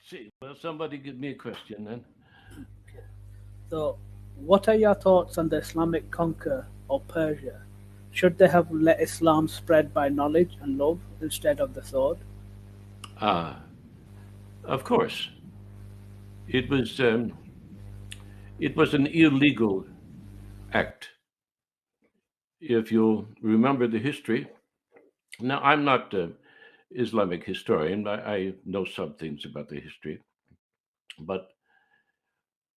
See, well, somebody give me a question then. So, what are your thoughts on the Islamic conquer of Persia? Should they have let Islam spread by knowledge and love instead of the sword? Ah, of course, it was um, it was an illegal act. If you remember the history, now I'm not an Islamic historian. I know some things about the history, but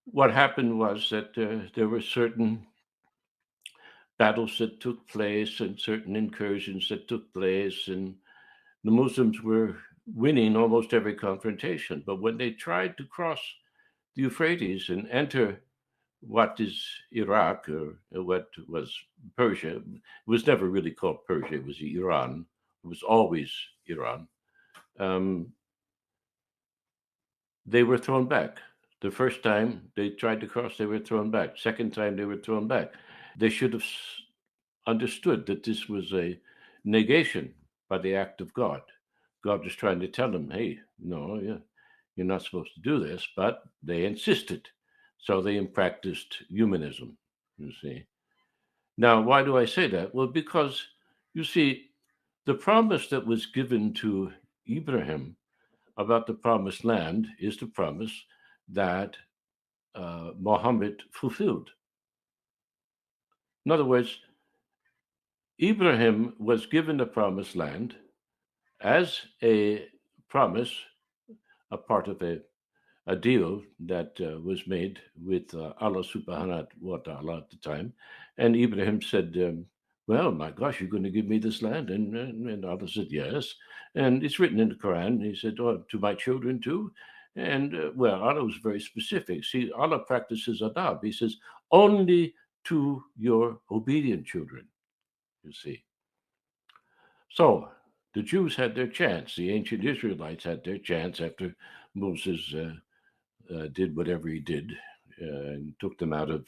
what happened was that there were certain battles that took place and certain incursions that took place, and the Muslims were winning almost every confrontation. But when they tried to cross the Euphrates and enter what is Iraq or what was Persia, it was never really called Persia, it was Iran. It was always Iran. Um, they were thrown back. The first time they tried to cross, they were thrown back. Second time, they were thrown back. They should have understood that this was a negation by the act of God. God was trying to tell them, hey, no, yeah, you're not supposed to do this, but they insisted. So they practiced humanism, you see. Now, why do I say that? Well, because, you see, the promise that was given to Ibrahim about the promised land is the promise that Muhammad fulfilled. In other words, Ibrahim was given the promised land as a promise, a part of a deal that was made with Allah subhanahu wa ta'ala at the time. And Ibrahim said, well, my gosh, you're going to give me this land? And Allah said, yes. And it's written in the Quran. He said, oh, to my children too. And well, Allah was very specific. See, Allah practices adab. He says, only to your obedient children, you see. So the Jews had their chance. The ancient Israelites had their chance after Moses did whatever he did and took them out of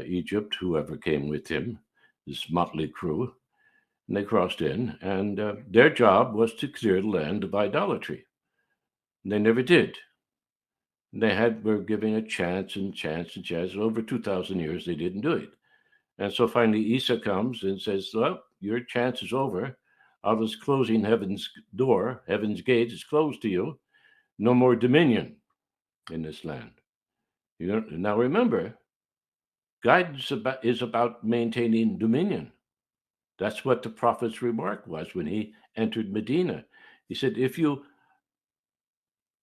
Egypt, whoever came with him, this motley crew. And they crossed in, and their job was to clear the land of idolatry. And they never did. Were giving a chance and chance and chance. Over 2,000 years, they didn't do it. And so finally, Isa comes and says, well, your chance is over. Allah's closing heaven's door, heaven's gate is closed to you. No more dominion in this land. You know, now remember, is about maintaining dominion. That's what the prophet's remark was when he entered Medina. He said, if you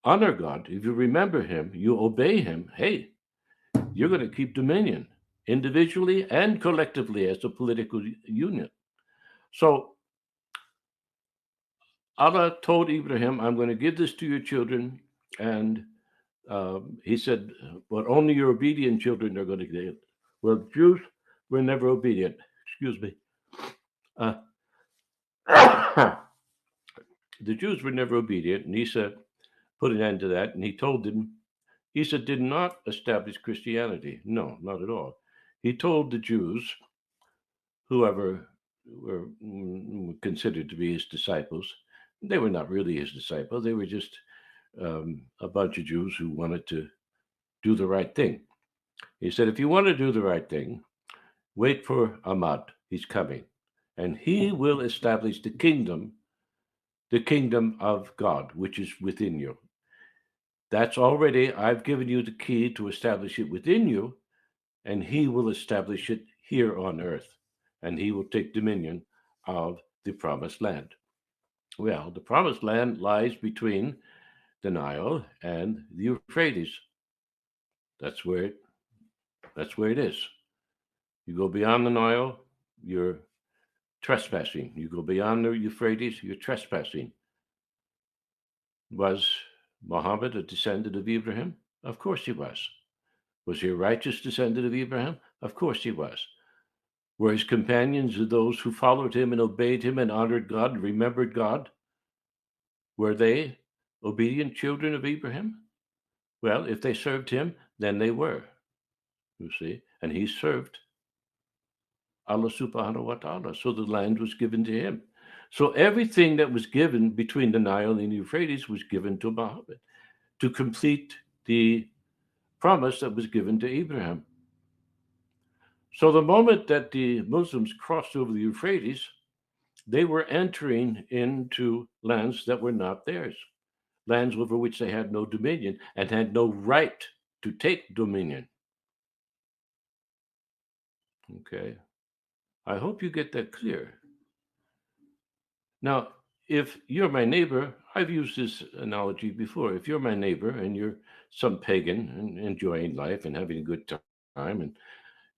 honor God, if you remember him, you obey him, hey, you're going to keep dominion individually and collectively as a political union. So Allah told Ibrahim, I'm going to give this to your children. And he said, but only your obedient children are going to get it. Well, Jews were never obedient. Excuse me. Uh, the Jews were never obedient, and Isa put an end to that, and he told them, Isa did not establish Christianity. No, not at all. He told the Jews, whoever were considered to be his disciples, they were not really his disciples. They were just a bunch of Jews who wanted to do the right thing. He said, if you want to do the right thing, wait for Ahmad. He's coming. And he will establish the kingdom of God, which is within you. That's already, I've given you the key to establish it within you, and he will establish it here on earth, and he will take dominion of the promised land. Well, the promised land lies between the Nile and the Euphrates. That's where it, that's where it is. You go beyond the Nile, you're trespassing. You go beyond the Euphrates, you're trespassing. Was Muhammad a descendant of Ibrahim? Of course he was. Was he a righteous descendant of Abraham? Of course he was. Were his companions those who followed him and obeyed him and honored God, remembered God? Were they obedient children of Abraham? Well, if they served him, then they were, you see. And he served Allah subhanahu wa ta'ala. So the land was given to him. So everything that was given between the Nile and the Euphrates was given to Muhammad. to complete the promise that was given to Abraham. So the moment that the Muslims crossed over the Euphrates, they were entering into lands that were not theirs, lands over which they had no dominion and had no right to take dominion. Okay. I hope you get that clear. Now, if you're my neighbor, I've used this analogy before. If you're my neighbor and you're some pagan and enjoying life and having a good time, and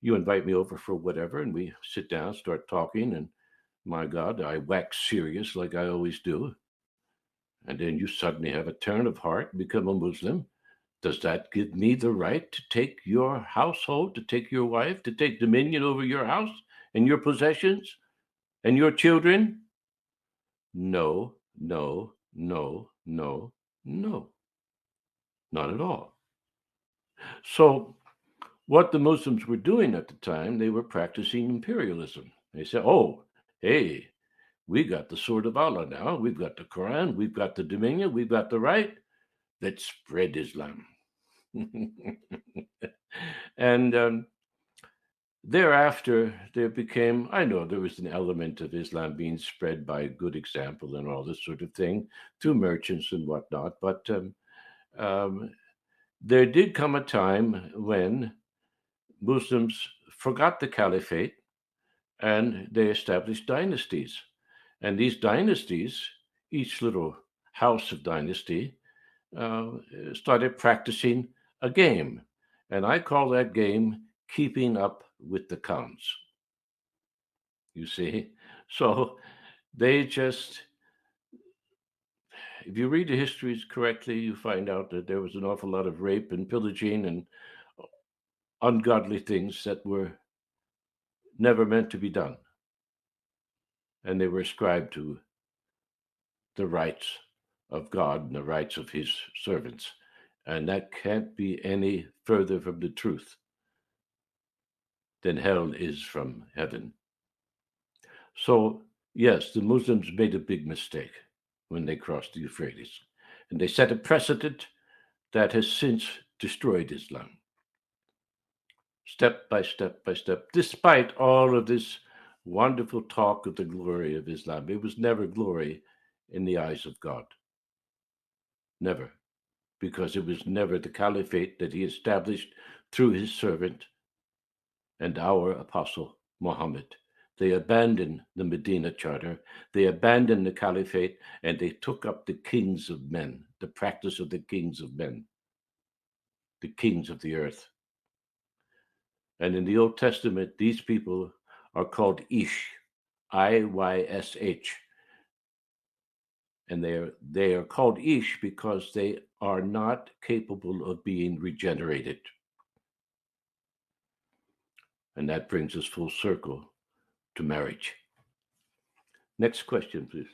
you invite me over for whatever, and we sit down, start talking, and my God, I wax serious like I always do. And then you suddenly have a turn of heart, become a Muslim. Does that give me the right to take your household, to take your wife, to take dominion over your house and your possessions and your children? No, no, no, no, no. Not at all. So, what the Muslims were doing at the time, they were practicing imperialism. They said, oh, hey, we got the sword of Allah now. We've got the Quran. We've got the dominion. We've got the right. Let's spread Islam. And thereafter, there became, I know there was an element of Islam being spread by good example and all this sort of thing through merchants and whatnot. But there did come a time when Muslims forgot the caliphate and they established dynasties. And these dynasties, each little house of dynasty, started practicing a game. And I call that game keeping up with the Khans. You see? So they just, if you read the histories correctly, you find out that there was an awful lot of rape and pillaging and ungodly things that were never meant to be done. And they were ascribed to the rights of God and the rights of his servants. And that can't be any further from the truth than hell is from heaven. So, yes, the Muslims made a big mistake when they crossed the Euphrates. And they set a precedent that has since destroyed Islam. Step by step by step, despite all of this wonderful talk of the glory of Islam. It was never glory in the eyes of God. Never. Because it was never the caliphate that he established through his servant and our apostle, Muhammad. They abandoned the Medina Charter, they abandoned the caliphate, and they took up the kings of men, the practice of the kings of men, the kings of the earth. And in the Old Testament, these people are called Ish, Iysh. And they are called Ish because they are not capable of being regenerated. And that brings us full circle to marriage. Next question, please.